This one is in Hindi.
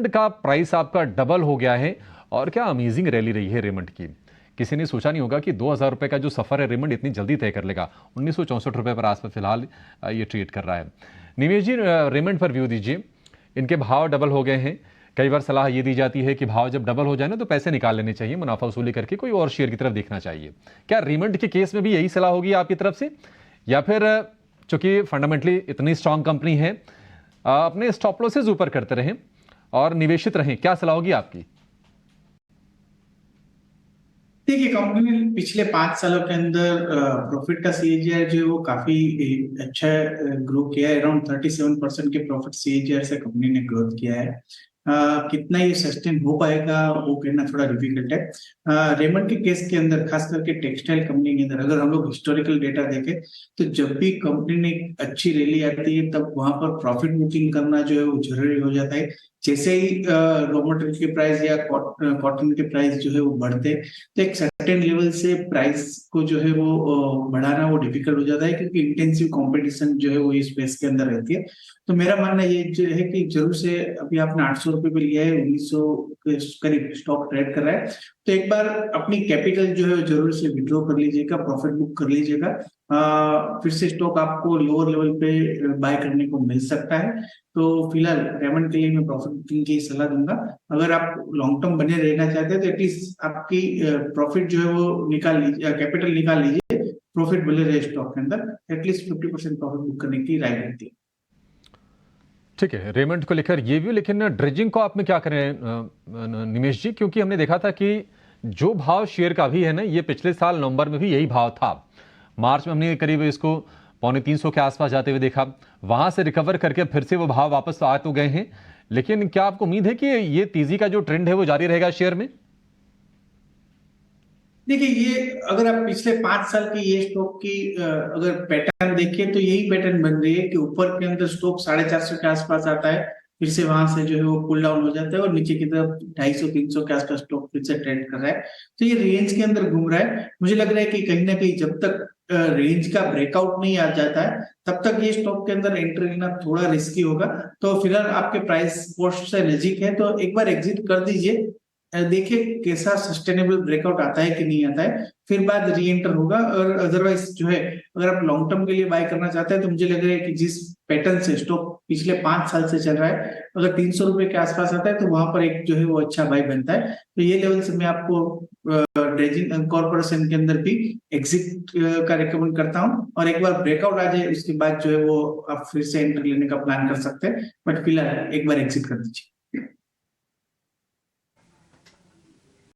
रेमंड का प्राइस आपका डबल हो गया है और क्या अमेजिंग रैली रही है रेमंड की। किसी ने सोचा नहीं होगा कि 2000 रुपए का जो सफर है रेमंड इतनी जल्दी तय कर लेगा। 1964 रुपए पर आसपास फिलहाल ये ट्रेड कर रहा है। निवेश जी, रेमंड पर व्यू दीजिए। इनके भाव डबल हो गए हैं। कई बार सलाह ये दी जाती है कि भाव जब डबल हो जाए ना तो पैसे निकाल लेने चाहिए, मुनाफा वसूली करके कोई और शेयर की तरफ देखना चाहिए। क्या रेमंड के केस में भी यही सलाह होगी आपकी तरफ से, या फिर चूंकि फंडामेंटली इतनी स्ट्रांग कंपनी है, अपने स्टॉप लॉसेस ऊपर करते रहें और निवेशित रहें? क्या सलाह होगी आपकी? देखिए, कंपनी ने पिछले 5 सालों के अंदर प्रॉफिट का सीएजीआर जो है वो काफी अच्छा ग्रो किया है। अराउंड 37% के प्रॉफिट सीएजीआर से कंपनी ने ग्रोथ किया है। कितना ये सस्टेन हो पाएगा वो कहना थोड़ा डिफिकल्ट है। रेमंड के केस के अंदर, खास करके टेक्सटाइल कंपनी के अंदर, अगर हम लोग हिस्टोरिकल डेटा देखें तो जब भी कंपनी ने अच्छी रैली आती है तब वहां पर प्रॉफिट बुकिंग करना जो है वो जरूरी हो जाता है। जैसे ही रॉ मटेरियल के प्राइस या कॉटन के प्राइस जो है वो बढ़ते हैं तो एक सर्टेन लेवल से प्राइस को जो है वो बढ़ाना वो डिफिकल्ट हो जाता है, क्योंकि इंटेंसिव कंपटीशन जो है वो इस स्पेस के अंदर रहती है। तो मेरा मानना ये जो है कि जरूर से, अभी आपने 800 रुपये पे लिया है, 1900 के करीब स्टॉक ट्रेड कर रहा है, तो एक बार अपनी कैपिटल जो है जरूर से विड्रॉ कर लीजिएगा, प्रॉफिट बुक कर लीजिएगा। फिर से स्टॉक आपको लोअर लेवल पे बाय करने को मिल सकता है। तो फिलहाल रेमंड के लिए मैं प्रॉफिट बुकिंग की सलाह दूंगा। अगर आप लॉन्ग टर्म बने रहना चाहते हैं तो एटलीस्ट आपकी प्रॉफिट जो है वो निकाल लीजिए, कैपिटल निकाल लीजिए, प्रॉफिट भले रहे स्टॉक के अंदर, एटलीस्ट 50% प्रॉफिट बुक करने की राय रहती है। ठीक है, रेमंड को लेकर ये भी, लेकिन ड्रेजिंग को आप में क्या करें निमेश जी? क्योंकि हमने देखा था कि जो भाव शेयर का भी है ना, ये पिछले साल नवंबर में भी यही भाव था। मार्च में हमने करीब इसको 250 के आसपास जाते हुए देखा। वहां से रिकवर करके फिर से वो भाव वापस आ तो गए हैं, लेकिन क्या आपको उम्मीद है कि ये तेजी का जो ट्रेंड है वो जारी रहेगा शेयर में? देखिए, ये अगर आप पिछले 5 साल की ये स्टॉक की अगर पैटर्न देखें तो यही पैटर्न बन रही है कि ऊपर के अंदर स्टॉक 450 के आसपास आता है, फिर से वहां से जो है वो पुल डाउन हो जाता है और नीचे की तरफ 250-300 के आसपास स्टॉक फिर से ट्रेंड कर रहा है। तो ये रेंज के अंदर घूम रहा है। मुझे लग रहा है कि कहीं ना कहीं जब तक रेंज का ब्रेकआउट नहीं आ जाता है तब तक ये स्टॉक के अंदर एंट्री लेना थोड़ा रिस्की होगा। तो फिलहाल आपके प्राइस पोस्ट से नजीक है तो एक बार एग्जिट कर दीजिए। देखिए कैसा सस्टेनेबल ब्रेकआउट आता है कि नहीं आता है, फिर बाद री एंटर होगा। और अदरवाइज जो है, अगर आप लॉन्ग टर्म के लिए बाय करना चाहते हैं तो मुझे लग रहा है कि जिस पैटर्न से स्टॉक पिछले 5 साल से चल रहा है, अगर 300 रुपए के आसपास आता है तो वहां पर एक जो है वो अच्छा बाय बनता है। तो ये लेवल से मैं आपको ड्रेजिंग कॉर्पोरेशन के अंदर भी एग्जिट का रिकमेंड करता हूँ। और एक बार ब्रेकआउट आ जाए उसके बाद जो है वो आप फिर से एंटर लेने का प्लान कर सकते हैं, बट फिलहाल एक बार एग्जिट कर दीजिए।